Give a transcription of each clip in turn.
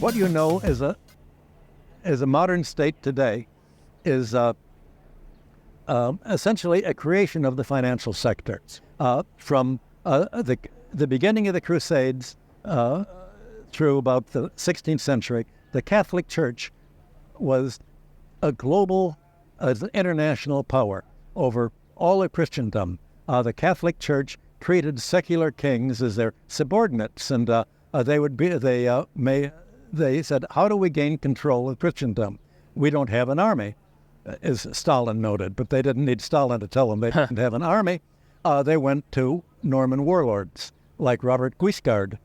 What you know as a modern state today is essentially a creation of the financial sector. From the beginning of the Crusades through about the 16th century, the Catholic Church was a global, an international power over all of Christendom. The Catholic Church treated secular kings as their subordinates, and they said, how do we gain control of Christendom? We don't have an army, as Stalin noted, but they didn't need Stalin to tell them they didn't have an army. They went to Norman warlords like Robert Guiscard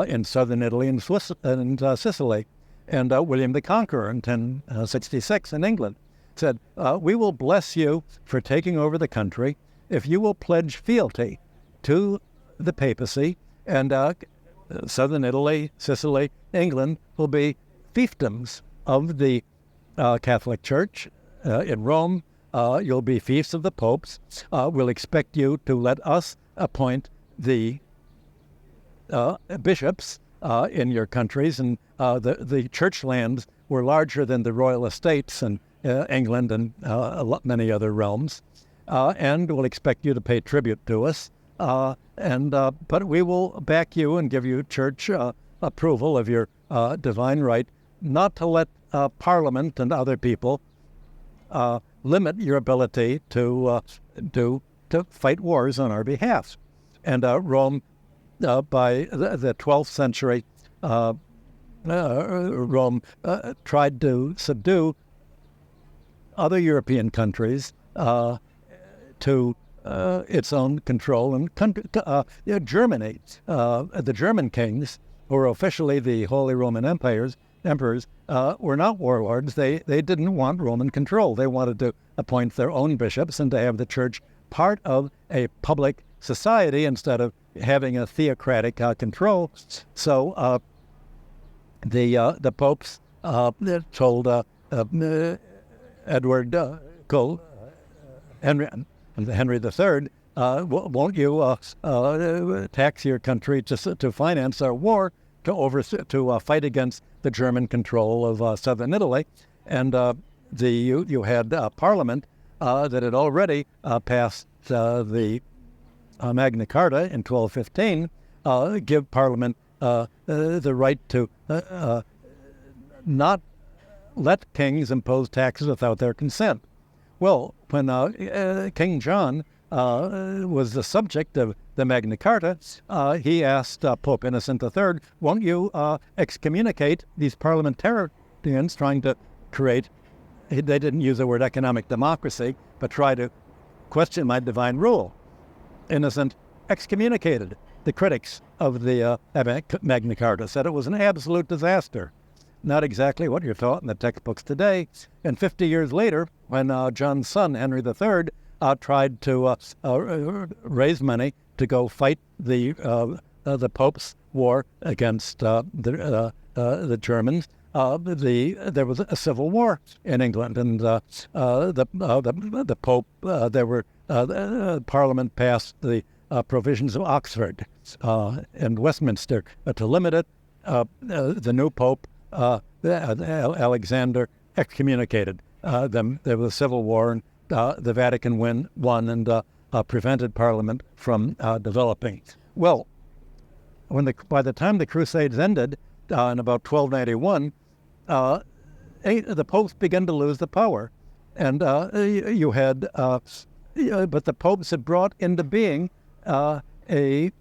in southern Italy and Sicily, and William the Conqueror in 1066 in England. Said, we will bless you for taking over the country if you will pledge fealty to the papacy, and southern Italy, Sicily, England will be fiefdoms of the Catholic Church. In Rome, you'll be fiefs of the popes. We'll expect you to let us appoint the bishops in your countries, and the church lands were larger than the royal estates in England and many other realms, and we'll expect you to pay tribute to us. But we will back you and give you church approval of your divine right not to let Parliament and other people limit your ability to fight wars on our behalf. And Rome, by the 12th century, Rome tried to subdue other European countries to its own control. And Germany, the German kings, who were officially the Holy Roman emperors, were not warlords. They didn't want Roman control. They wanted to appoint their own bishops and to have the church part of a public society instead of having a theocratic control. So the popes told Edward Henry III, won't you tax your country to finance our war to fight against the German control of southern Italy? And you had Parliament that had already passed the Magna Carta in 1215, give Parliament the right to not let kings impose taxes without their consent. Well, when King John was the subject of the Magna Carta, he asked Pope Innocent III, won't you excommunicate these parliamentarians trying to create, they didn't use the word economic democracy, but try to question my divine rule. Innocent excommunicated the critics of the Magna Carta, said it was an absolute disaster. Not exactly what you're taught in the textbooks today. And 50 years later, when John's son, Henry III, tried to raise money to go fight the Pope's war against the Germans, there was a civil war in England, and the Pope, Parliament passed the provisions of Oxford and Westminster to limit it. The new Pope, Alexander, excommunicated them. There was a civil war, and the Vatican won and prevented Parliament from developing. Well, by the time the Crusades ended in about 1291, the popes began to lose the power, and you had, but the popes had brought into being a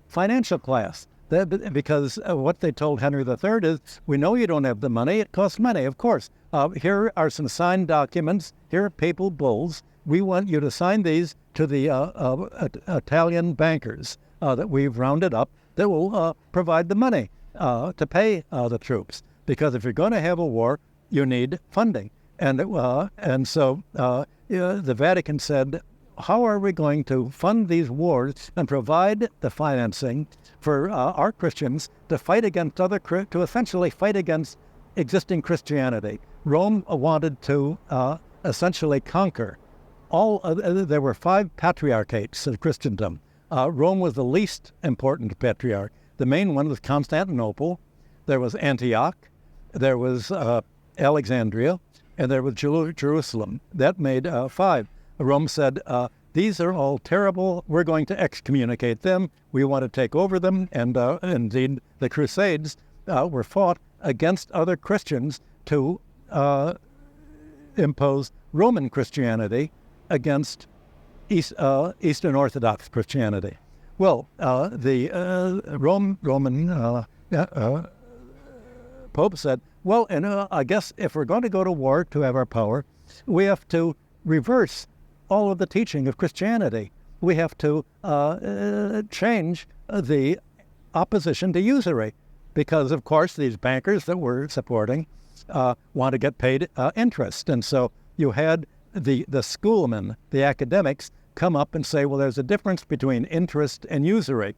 financial class. Because what they told Henry III is, we know you don't have the money. It costs money, of course. Here are some signed documents. Here are papal bulls. We want you to sign these to the Italian bankers that we've rounded up that will provide the money to pay the troops. Because if you're going to have a war, you need funding. And so the Vatican said, how are we going to fund these wars and provide the financing for our Christians to fight against to essentially fight against existing Christianity? Rome wanted to essentially conquer all. There were 5 patriarchates of Christendom. Rome was the least important patriarch. The main one was Constantinople. There was Antioch. there was Alexandria, and there was Jerusalem. That made 5. Rome said, these are all terrible. We're going to excommunicate them. We want to take over them. And indeed, the Crusades were fought against other Christians to impose Roman Christianity against Eastern Orthodox Christianity. Well, the Roman Pope said, well, and I guess if we're going to go to war to have our power, we have to reverse all of the teaching of Christianity. We have to change the opposition to usury, because, of course, these bankers that we're supporting want to get paid interest. And so you had the schoolmen, the academics, come up and say, well, there's a difference between interest and usury.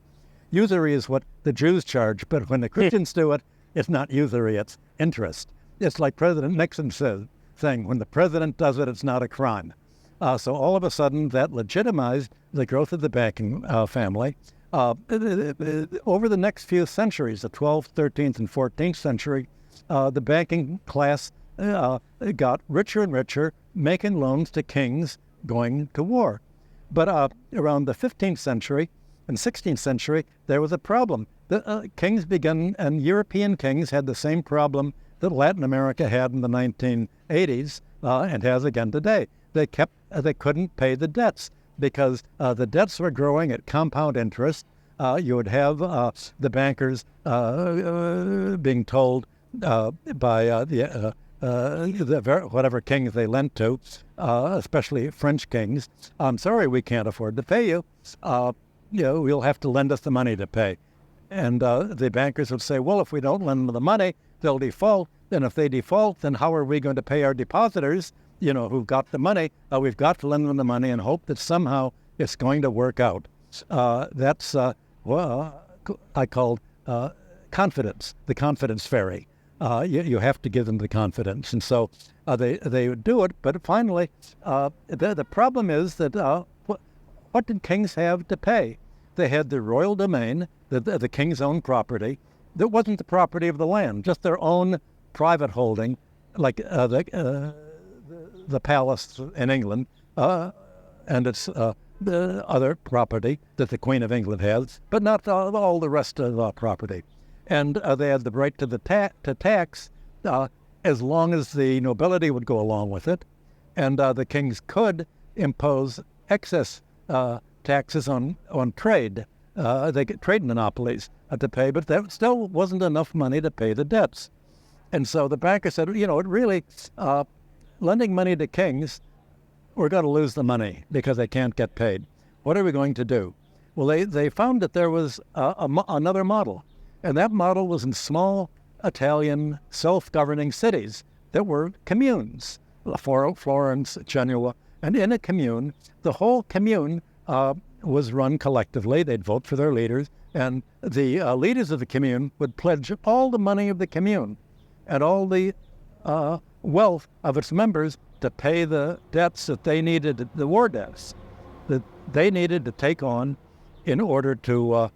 Usury is what the Jews charge, but when the Christians do it, it's not usury, it's interest. It's like President Nixon saying, when the president does it, it's not a crime. So all of a sudden, that legitimized the growth of the banking family. Over the next few centuries, the 12th, 13th, and 14th century, the banking class got richer and richer, making loans to kings going to war. But around the 15th century and 16th century, there was a problem. The kings began, and European kings had the same problem that Latin America had in the 1980s and has again today. They couldn't pay the debts because the debts were growing at compound interest. You would have the bankers being told by whatever kings they lent to, especially French kings, I'm sorry, we can't afford to pay you. You'll have to lend us the money to pay. And the bankers would say, well, if we don't lend them the money, they'll default. And if they default, then how are we going to pay our depositors, who've got the money? We've got to lend them the money and hope that somehow it's going to work out. That's I called confidence, the confidence fairy. You have to give them the confidence. And so they would do it. But finally, the problem is that what did kings have to pay? They had the royal domain, the king's own property. That wasn't the property of the land, just their own private holding, like the palace in England, and its the other property that the Queen of England has, but not all the rest of the property. And they had the right to tax as long as the nobility would go along with it, and the kings could impose excess taxes on trade. They get trade monopolies to pay, but that still wasn't enough money to pay the debts. And so the banker said, it really, lending money to kings, we're going to lose the money because they can't get paid. What are we going to do? Well, they found that there was another model, and that model was in small Italian self-governing cities that were communes, Florence, Genoa, and in a commune, the whole commune was run collectively. They'd vote for their leaders, and the leaders of the commune would pledge all the money of the commune and all the wealth of its members to pay the debts that they needed, the war debts that they needed to take on in order to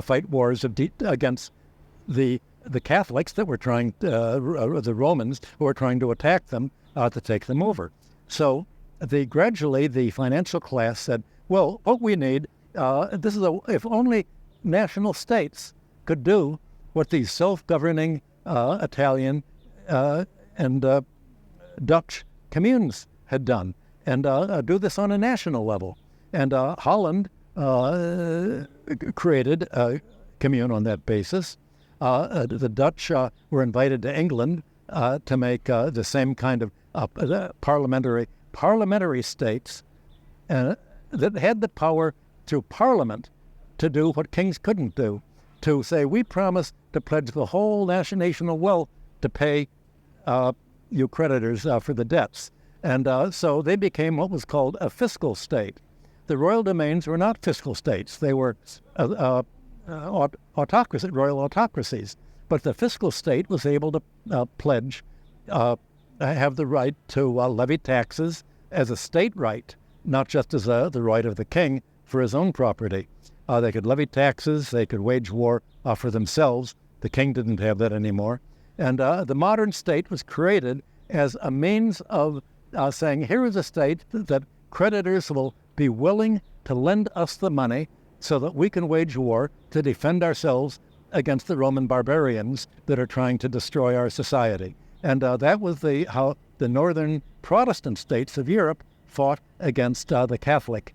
fight wars against the Catholics that were trying, the Romans who were trying to attack them to take them over. So gradually the financial class said, well, what we need, if only national states could do what these self-governing Italian and Dutch communes had done, and do this on a national level. And Holland created a commune on that basis. The Dutch were invited to England to make the same kind of parliamentary states that had the power through Parliament to do what kings couldn't do, to say, we promise to pledge the whole national wealth to pay you creditors for the debts. And so they became what was called a fiscal state. The royal domains were not fiscal states. They were royal autocracies. But the fiscal state was able to pledge, have the right to levy taxes as a state right, not just as the right of the king for his own property. They could levy taxes, they could wage war for themselves. The king didn't have that anymore. And the modern state was created as a means of saying, here is a state that creditors will be willing to lend us the money so that we can wage war to defend ourselves against the Roman barbarians that are trying to destroy our society. And that was how the northern Protestant states of Europe fought against the Catholic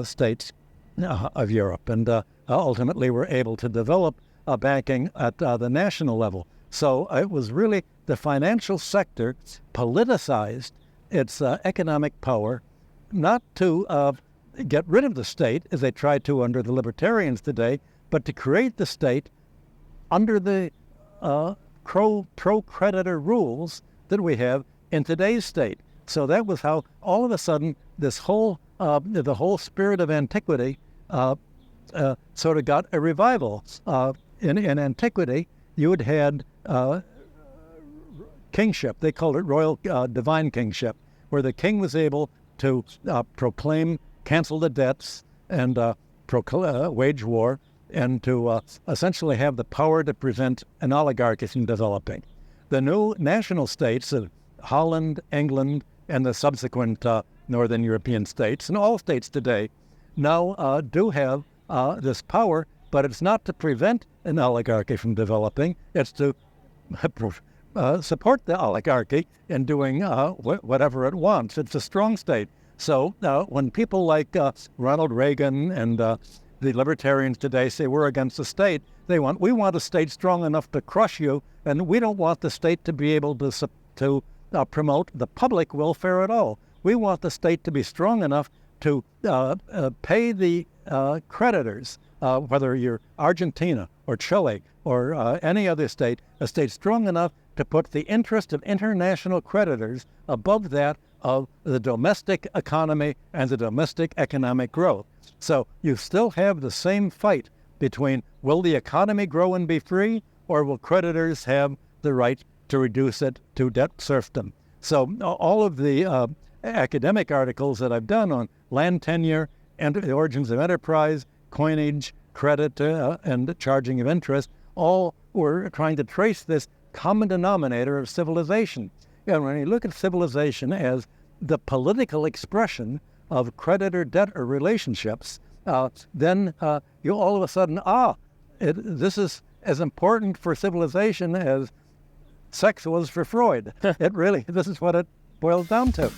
states of Europe, and ultimately were able to develop banking at the national level. So it was really the financial sector politicized its economic power, not to get rid of the state, as they tried to under the libertarians today, but to create the state under the pro-creditor rules that we have in today's state. So that was how all of a sudden this whole the whole spirit of antiquity sort of got a revival. In antiquity, you had kingship. They called it royal divine kingship, where the king was able to proclaim, cancel the debts, and wage war, and to essentially have the power to prevent an oligarchy from developing. The new national states of Holland, England, and the subsequent northern European states, and all states today, now do have this power, but it's not to prevent an oligarchy from developing. It's to support the oligarchy in doing whatever it wants. It's a strong state. So when people like Ronald Reagan and the libertarians today say we're against the state, we want a state strong enough to crush you, and we don't want the state to be able to promote the public welfare at all. We want the state to be strong enough to pay the creditors, whether you're Argentina or Chile or any other state, a state strong enough to put the interest of international creditors above that of the domestic economy and the domestic economic growth. So you still have the same fight between, will the economy grow and be free, or will creditors have the right to reduce it to debt serfdom? So all of the academic articles that I've done on land tenure and the origins of enterprise, coinage, credit, and charging of interest, all were trying to trace this common denominator of civilization. And when you look at civilization as the political expression of creditor-debtor relationships, then you all of a sudden, this is as important for civilization as sex was for Freud. This is what it boils down to.